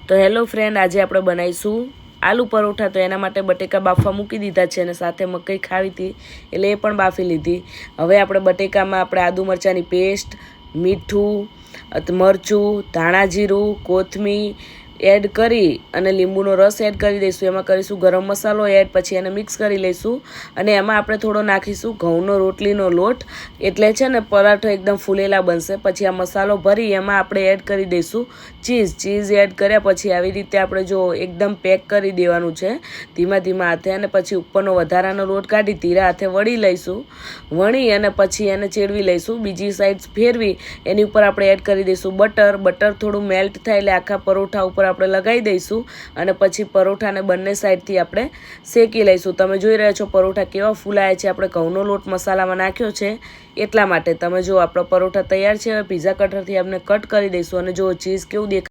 તો hello friend, આજે આપણે બનાવીશું આલુ પરોઠા। તો એના માટે બટેકા બાફવા મૂકી દીધા છે અને સાથે મકાઈ ખાવી હતી એટલે એ પણ બાફી લીધી। હવે આપણે બટેકામાં આપણે આદુ મરચાંની પેસ્ટ, મીઠું, મરચું, ધાણા જીરું, કોથમીર એડ કરી અને લીંબુનો રસ એડ કરી દઈશું। એમાં કરીશું ગરમ મસાલો એડ, પછી એને મિક્સ કરી લઈશું અને એમાં આપણે થોડો નાખીશું ઘઉંનો રોટલીનો લોટ, એટલે છે ને પરાઠો એકદમ ફૂલેલા બનશે। પછી આ મસાલો ભરી એમાં આપણે એડ કરી દઈશું ચીઝ એડ કર્યા પછી આવી રીતે આપણે જો એકદમ પેક કરી દેવાનું છે ધીમા ધીમા હાથે, અને પછી ઉપરનો વધારાનો લોટ કાઢી ધીરા હાથે વળી લઈશું। વણી અને પછી એને ચેડવી લઈશું। બીજી સાઈડ ફેરવી એની ઉપર આપણે એડ કરી દઈશું બટર થોડું મેલ્ટ થાય એટલે આખા પરોઠા ઉપર આપણે લગાવી દઈશું અને પછી પરોઠાને બંને સાઈડથી આપણે શેકી લઈશું। તમે જોઈ રહ્યા છો પરોઠા કેવા ફૂલાયા છે, આપણે ઘઉંનો લોટ મસાલામાં નાખ્યો છે એટલા માટે। તમે જો આપણો પરોઠા તૈયાર છે। હવે પીઝા કટરથી આપણે કટ કરી દઈશું અને જો ચીઝ કેવું દેખાય